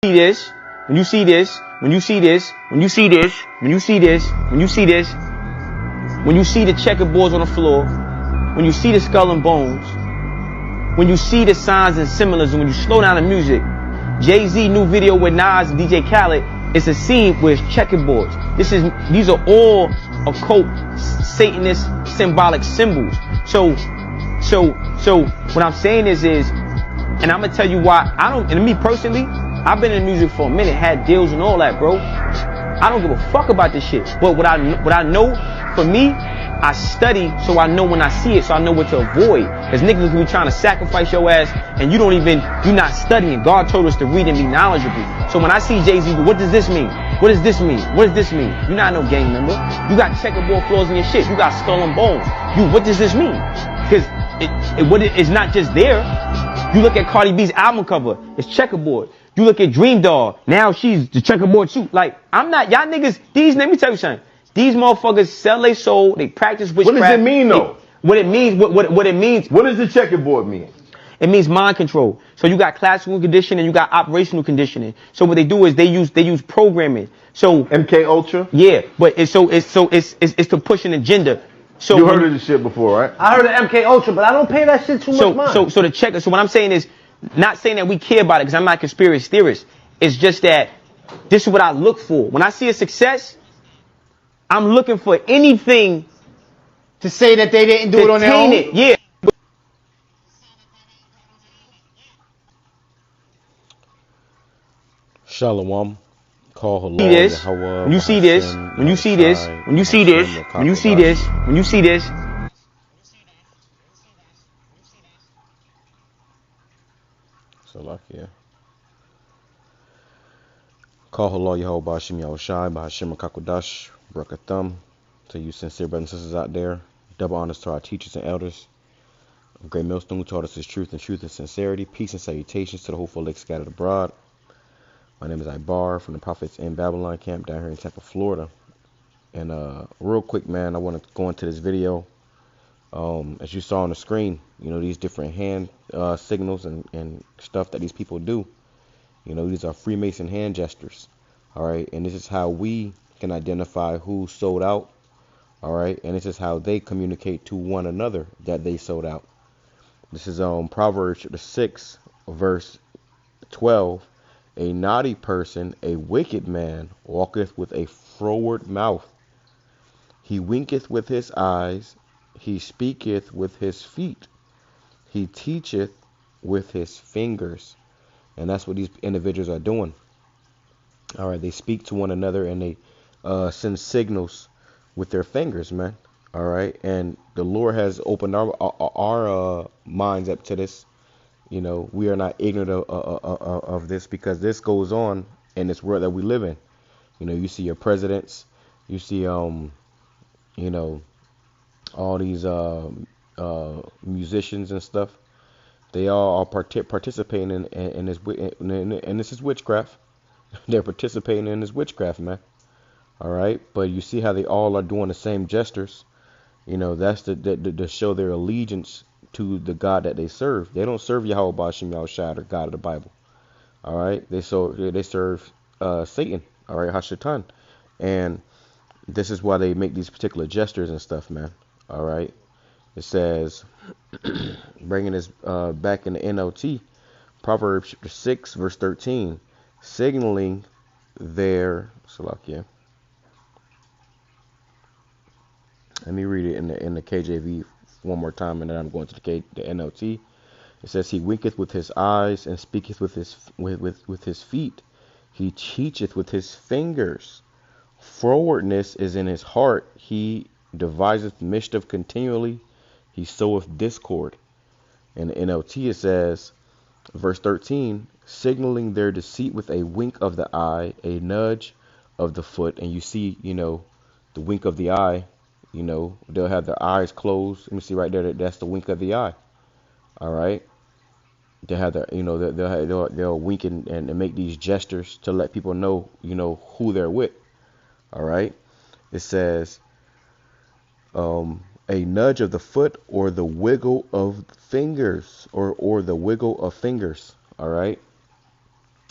see this, when you see this, when you see this, when you see this, when you see this, when you see this, when you see the checkerboards on the floor, when you see the skull and bones, when you see the signs and symbolism, when you slow down the music, Jay-Z new video with Nas and DJ Khaled, it's a scene where it's checkerboards. These are all occult, Satanist, symbolic symbols. So what I'm saying is, and I'm gonna tell you why and me personally, I've been in music for a minute, had deals and all that, bro. I don't give a fuck about this shit. But what I know, for me, I study so I know when I see it, so I know what to avoid. Cause niggas will be trying to sacrifice your ass, and you're not studying. God told us to read and be knowledgeable. So when I see Jay-Z, what does this mean? What does this mean? What does this mean? You're not no gang member. You got checkerboard floors in your shit. You got skull and bones. What does this mean? Cause it's not just there. You look at Cardi B's album cover, it's checkerboard. You look at Dream Doll, now she's the checkerboard too. Like, I'm not, y'all niggas, let me tell you something. These motherfuckers sell their soul, they practice witchcraft. What does it mean though? What it means. What does the checkerboard mean? It means mind control. So you got classical conditioning, you got operational conditioning. So what they do is they use programming. So MK Ultra? Yeah, but it's to push an agenda. So you heard of this shit before, right? I heard of MK Ultra, but I don't pay that shit too much mind. So the checker. So what I'm saying is, not saying that we care about it, because I'm not a conspiracy theorist. It's just that this is what I look for. When I see a success, I'm looking for anything to say that they didn't do it on their own. Yeah. Shalom. Call HALAL, YAHAWAH, when you see this, when you see this, when you see this, when you see this, when you see this. Salakia. Call HALAL, YAHAWAH, YAHAWASHI, BAHASHAM, QADASH, RAWCHAA. To you sincere brothers and sisters out there, double honors to our teachers and elders of Great Millstone who taught us his truth and sincerity. Peace and salutations to the hopeful lake scattered abroad. My name is Ibar from the Prophets in Babylon camp down here in Tampa, Florida. And real quick, man, I want to go into this video. As you saw on the screen, these different hand signals and stuff that these people do. These are Freemason hand gestures. All right. And this is how we can identify who sold out. All right. And this is how they communicate to one another that they sold out. This is Proverbs 6, verse 12. A naughty person, a wicked man, walketh with a froward mouth. He winketh with his eyes. He speaketh with his feet. He teacheth with his fingers. And that's what these individuals are doing. All right, they speak to one another and they send signals with their fingers, man. All right, and the Lord has opened our minds up to this. We are not ignorant of this, because this goes on in this world that we live in. You see your presidents, you see, all these musicians and stuff. They all are participating in this, and this is witchcraft. They're participating in this witchcraft, man. All right, but you see how they all are doing the same gestures. That's to show their allegiance to the God that they serve. They don't serve Yahweh, BAHASHAM, YAHWASHI, or God of the Bible. All right, they serve Satan. All right, Hashatan, and this is why they make these particular gestures and stuff, man. All right, it says, bringing this back in the NLT, Proverbs 6, verse 13, signaling their Salakia. Let me read it in the KJV one more time, and then I'm going to the NLT. It says, he winketh with his eyes and speaketh with his feet. He teacheth with his fingers. Frowardness is in his heart. He deviseth mischief continually. He soweth discord. In the NLT it says, verse 13, signaling their deceit with a wink of the eye, a nudge of the foot. And you see, the wink of the eye. They'll have their eyes closed. Let me see right there. That's the wink of the eye. All right. They have their, they'll wink and make these gestures to let people know, who they're with. All right. It says, a nudge of the foot, or the wiggle of fingers, or the wiggle of fingers. All right.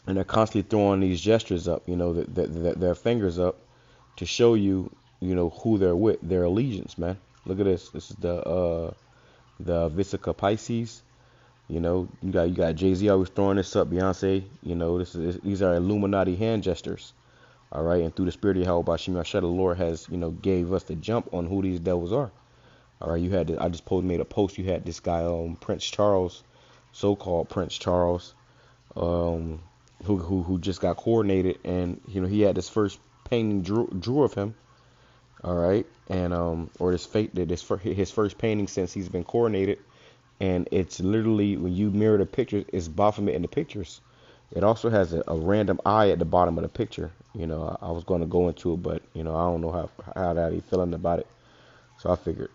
and they're constantly throwing these gestures up, their fingers up to show you, who they're with, their allegiance, man. Look at this. This is the Vesica Pisces. You got Jay-Z always throwing this up, Beyonce. These are Illuminati hand gestures. All right, and through the spirit of YAHAWASHI, the Lord has, gave us the jump on who these devils are. All right, I just made a post. You had this guy, Prince Charles, so-called Prince Charles, who just got coronated, and he had this first painting drew of him. All right, and or his first painting since he's been coronated, and it's literally, when you mirror the pictures, it's Baphomet in the pictures. It also has a random eye at the bottom of the picture. I was going to go into it, but I don't know how that he's feeling about it. So I figured,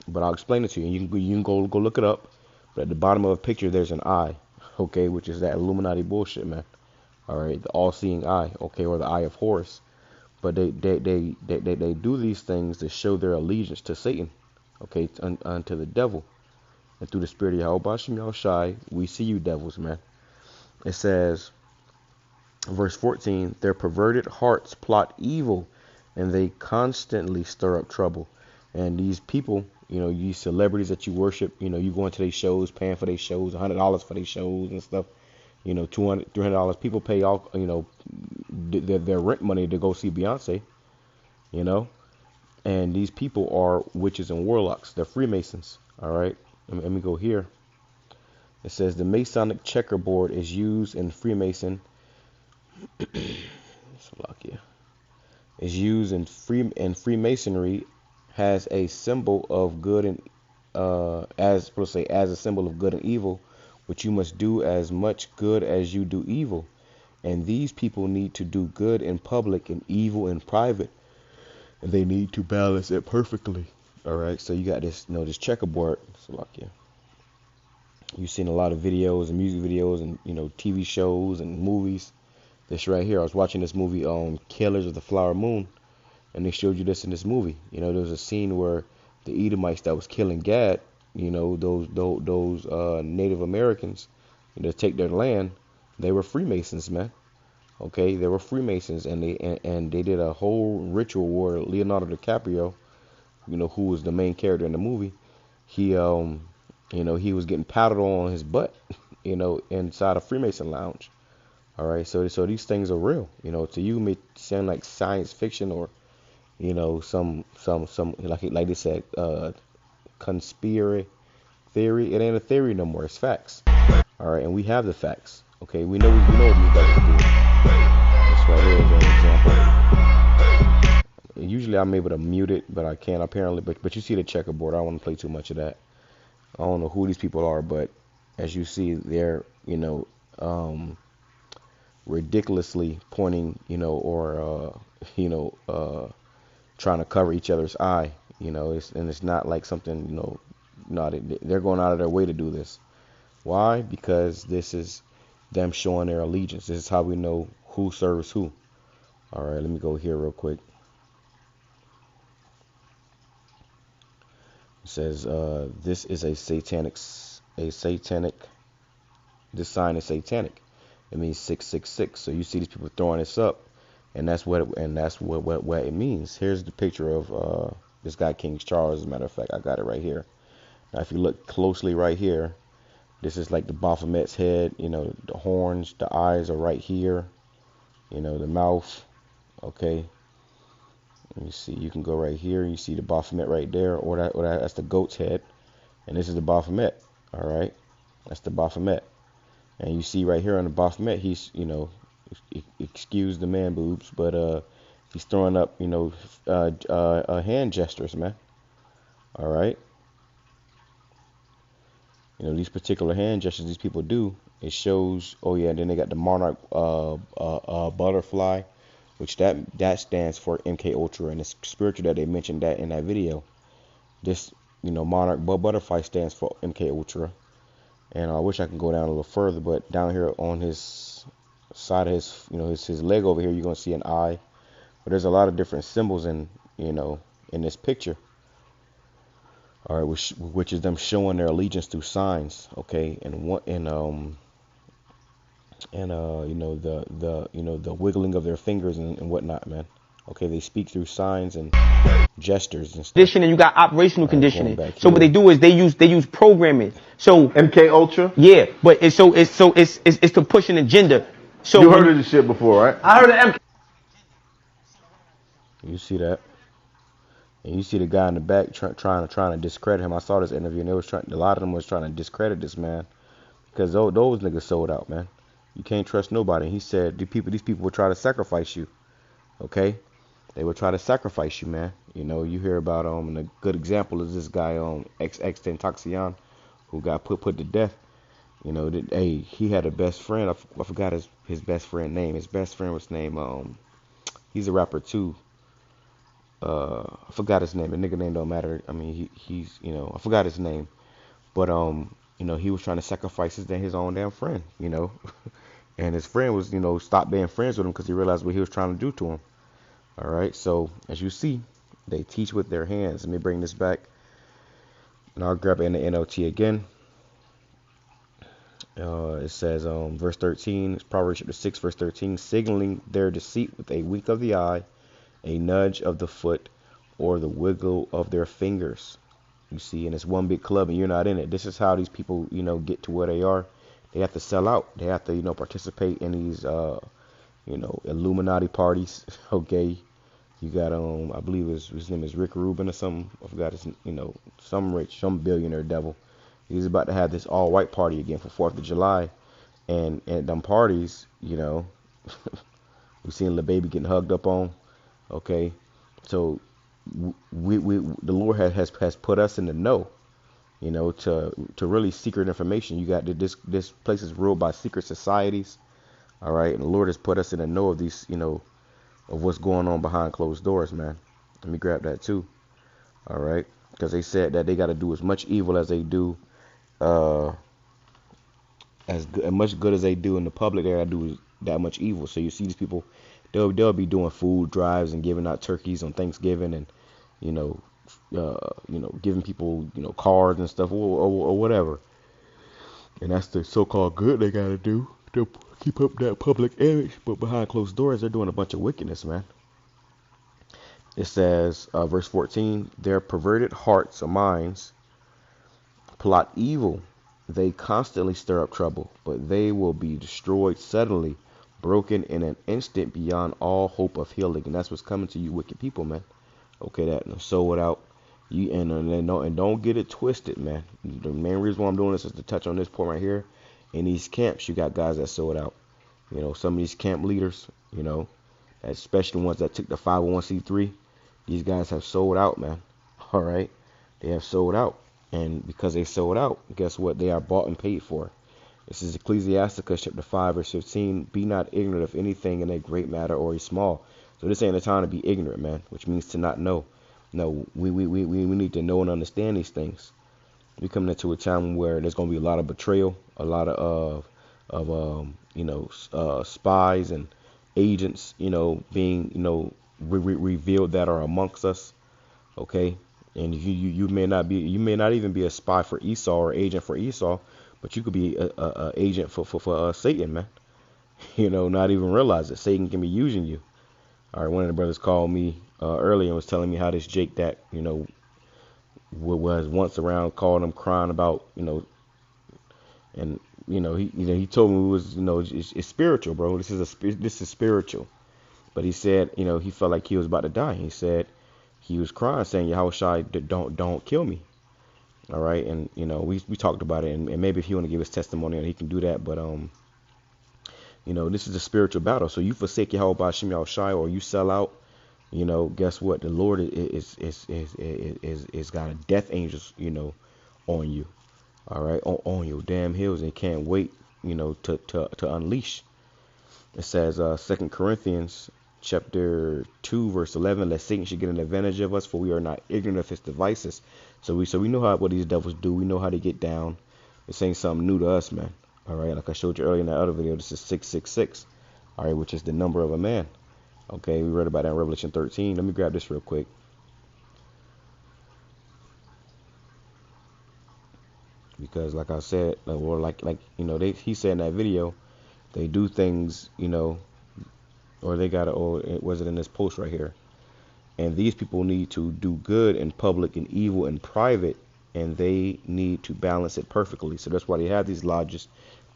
but I'll explain it to you. You can go look it up. But at the bottom of a picture, there's an eye, okay, which is that Illuminati bullshit, man. All right, the all-seeing eye, okay, or the eye of Horus. But they do these things to show their allegiance to Satan, okay, unto the devil. And through the spirit of YAHAWASHI, we see you devils, man. It says, verse 14, their perverted hearts plot evil, and they constantly stir up trouble. And these people, these celebrities that you worship, you go into their shows, paying for their shows, $100 for their shows and stuff, $200, $300. People pay all, their rent money to go see Beyonce, and these people are witches and warlocks. They're Freemasons. All right, let me go here. It says the Masonic checkerboard is used in Freemason. Is used in Freemasonry, has a symbol of good and as a symbol of good and evil, which you must do as much good as you do evil. And these people need to do good in public and evil in private, and they need to balance it perfectly. All right, so you got this, this checkerboard. You've seen a lot of videos and music videos and TV shows and movies. This right here, I was watching this movie, Killers of the Flower Moon, and they showed you this in this movie. There was a scene where the Edomites that was killing Gad, those Native Americans, to take their land, they were Freemasons, man. Okay, they were Freemasons, and they did a whole ritual where Leonardo DiCaprio, who was the main character in the movie, he was getting powdered on his butt, inside a Freemason lounge. All right, so these things are real. To you it may sound like science fiction or, some like they said, conspiracy theory. It ain't a theory no more. It's facts. All right, and we have the facts. Okay, we know what these guys do. This right here is an example. Usually I'm able to mute it, but I can't apparently. But you see the checkerboard. I don't want to play too much of that. I don't know who these people are, but as you see, they're ridiculously pointing, or trying to cover each other's eye. It's not like something, they're going out of their way to do this. Why? Because this is them showing their allegiance. This is how we know who serves who. All right, let me go here real quick. It says this is a satanic. This sign is satanic. It means 666. So you see these people throwing this up, and that's what it means. Here's the picture of this guy, King Charles. As a matter of fact, I got it right here. Now, if you look closely right here, this is like the Baphomet's head. The horns, the eyes are right here. The mouth. Okay. Let me see. You can go right here. You see the Baphomet right there, or that's the goat's head, and this is the Baphomet. All right, that's the Baphomet, and you see right here on the Baphomet, he's excuse the man boobs, but he's throwing up hand gestures, man. All right, these particular hand gestures these people do, it shows. Oh yeah, and then they got the monarch butterfly, which that stands for MK Ultra, and it's spiritual that they mentioned that in that video. This monarch butterfly stands for MK Ultra, and I wish I could go down a little further, but down here on his side of his leg over here, you're gonna see an eye. But there's a lot of different symbols in this picture. All right, which is them showing their allegiance through signs. Okay, and and the wiggling of their fingers and whatnot, man. Okay, they speak through signs and gestures and stuff. Conditioning, you got operational conditioning. So what here. they do is they use programming. So MK Ultra. yeah, but it's to push an agenda. So you heard of this shit before, right? I heard of MK. You see that? And you see the guy in the back trying to discredit him. I saw this interview, and a lot of them was trying to discredit this man because those niggas sold out, man. You can't trust nobody. He said these people will try to sacrifice you. Okay, they will try to sacrifice you, man. You hear about and a good example is this guy XX Tentacion, who got put to death. He had a best friend. I forgot his best friend name. His best friend was named he's a rapper too. I forgot his name. The nigga name don't matter. I mean, he's I forgot his name, but he was trying to sacrifice his own damn friend, and his friend was stopped being friends with him because he realized what he was trying to do to him. All right, so as you see, they teach with their hands. Let me bring this back, and I'll grab it in the NLT again. It says, verse 13, Proverbs chapter 6, verse 13, signaling their deceit with a wink of the eye, a nudge of the foot, or the wiggle of their fingers. You see, and it's one big club and you're not in it. This is how these people, get to where they are. They have to sell out. They have to, participate in these, Illuminati parties. Okay. You got, I believe his name is Rick Rubin or something. I forgot his, some billionaire devil. He's about to have this all white party again for 4th of July. And at them parties, we've seen the baby getting hugged up on. Okay, so the Lord has put us in the know, to really secret information. You got this place is ruled by secret societies, all right, and the Lord has put us in the know of these, of what's going on behind closed doors, man. Let me grab that too, all right, because they said that they got to do as much evil as they do, as much good as they do in the public. They got to do that much evil. So you see these people. They'll be doing food drives and giving out turkeys on Thanksgiving, and giving people cards and stuff or whatever. And that's the so-called good they gotta do to keep up that public image. But behind closed doors, they're doing a bunch of wickedness, man. It says, verse 14, their perverted hearts or minds plot evil. They constantly stir up trouble, but they will be destroyed suddenly, broken in an instant beyond all hope of healing. And that's what's coming to you wicked people, man. Okay, that sow it out. And don't get it twisted, man. The main reason why I'm doing this is to touch on this point right here. In these camps, you got guys that sow it out. Some of these camp leaders, especially ones that took the 501c3, these guys have sold out, man. All right, they have sold out, and because they sold out, guess what? They are bought and paid for. This is Ecclesiasticus chapter 5, verse 15. Be not ignorant of anything in a great matter or a small. So this ain't a time to be ignorant, man, which means to not know. No, we need to know and understand these things. We're coming into a time where there's going to be a lot of betrayal, a lot of spies and agents, being, revealed that are amongst us. Okay. And you may not even be a spy for Esau or agent for Esau, but you could be a agent for Satan, man. Not even realize that Satan can be using you. All right, one of the brothers called me earlier and was telling me how this Jake that was once around, calling him crying about and he told me it was it's spiritual, bro. This is spiritual. But he said he felt like he was about to die. He said he was crying, saying, "Yahawashi, don't kill me." All right, and we talked about it, and maybe if he want to give his testimony, he can do that. But this is a spiritual battle. So you forsake Yahawashi or you sell out. Guess what? The Lord is got a death angels, on you. All right, on your damn heels, and can't wait, to unleash. It says, 2 Corinthians chapter 2, verse 11, lest Satan should get an advantage of us, for we are not ignorant of his devices. So we know what these devils do. We know how to get down. This ain't something new to us, man. All right, like I showed you earlier in that other video, this is 666. All right, which is the number of a man. Okay, we read about that in Revelation 13. Let me grab this real quick. Because like I said, he said in that video, They do things, you know, or they got, or was it in this post right here? And these people need to do good in public and evil in private, and they need to balance it perfectly. So that's why they have these lodges.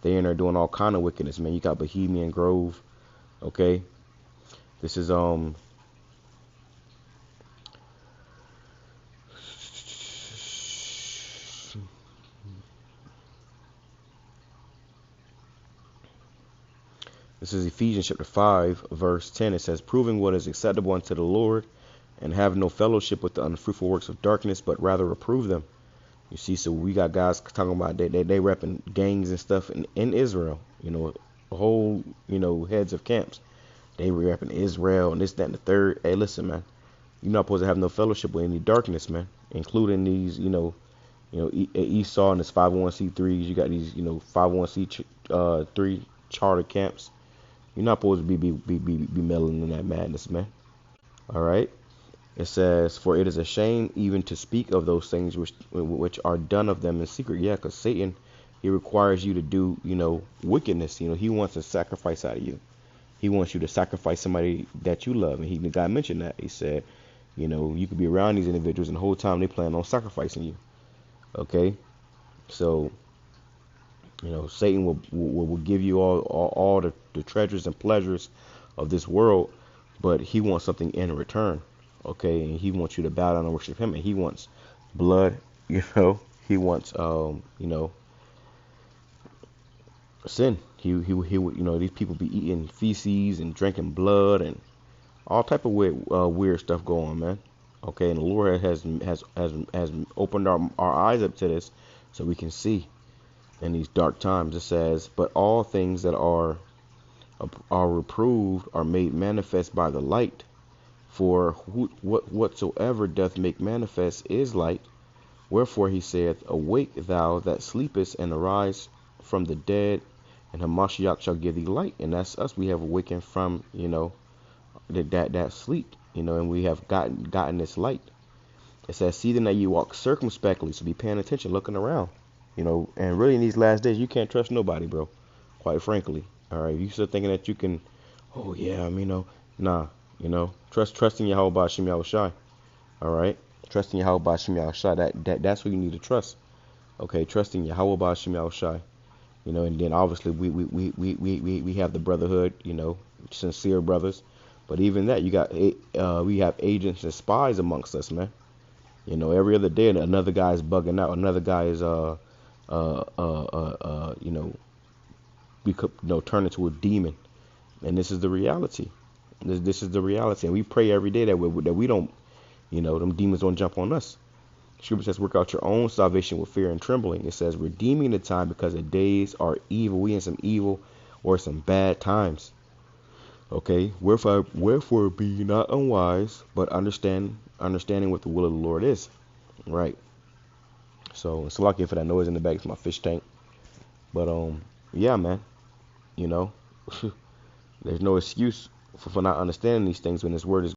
They in there doing all kind of wickedness, man. You got Bohemian Grove, okay? This is this is Ephesians chapter 5, verse 10. It says, proving what is acceptable unto the Lord, and have no fellowship with the unfruitful works of darkness, but rather reprove them. You see, so we got guys talking about they repping gangs and stuff in Israel. You know, a whole, you know, heads of camps. They repping Israel and this, that, and the third. Hey, listen, man. You're not supposed to have no fellowship with any darkness, man. Including these, you know, Esau and his 501c3s. You got these, you know, 501c3 charter camps. You're not supposed to be meddling in that madness, man. All right. It says, for it is a shame even to speak of those things which are done of them in secret. Yeah, because Satan, he requires you to do, you know, wickedness. You know, he wants a sacrifice out of you. He wants you to sacrifice somebody that you love. And the guy mentioned that. He said, you know, you could be around these individuals and the whole time they plan on sacrificing you. Okay? So, you know, Satan will give you all the treasures and pleasures of this world, but he wants something in return. Okay, and he wants you to bow down and worship him, and he wants blood, you know. He wants, you know, sin. He you know, these people be eating feces and drinking blood and all type of weird stuff going on, man. Okay, and the Lord has opened our eyes up to this, so we can see in these dark times. It says, but all things that are reproved are made manifest by the light. For whatsoever doth make manifest is light. Wherefore he saith, awake thou that sleepest, and arise from the dead, and Hamashiach shall give thee light. And that's us. We have awakened from, you know, that sleep, you know, and we have gotten this light. It says, see then that you walk circumspectly. So be paying attention, looking around, you know. And really in these last days, you can't trust nobody, bro. Quite frankly. All right. You still thinking that you can, oh yeah, I mean, you know, nah. You know, trusting Yahawah BAHASHAM YAHAWASHI. All right, trusting Yahawah BAHASHAM YAHAWASHI. That's what you need to trust. Okay, trusting Yahawah BAHASHAM YAHAWASHI. You know, and then obviously we have the brotherhood. You know, sincere brothers. But even that, you got we have agents and spies amongst us, man. You know, every other day another guy is bugging out. Another guy is you know, turn into a demon. And this is the reality. This is the reality, and we pray every day that we don't, you know, them demons don't jump on us. Scripture says, work out your own salvation with fear and trembling. It says, redeeming the time because the days are evil. We in some evil or some bad times. Okay, wherefore be not unwise, but understanding what the will of the Lord is. Right. So it's lucky for that noise in the back. It's my fish tank. But yeah, man. You know, there's no excuse for not understanding these things when this word is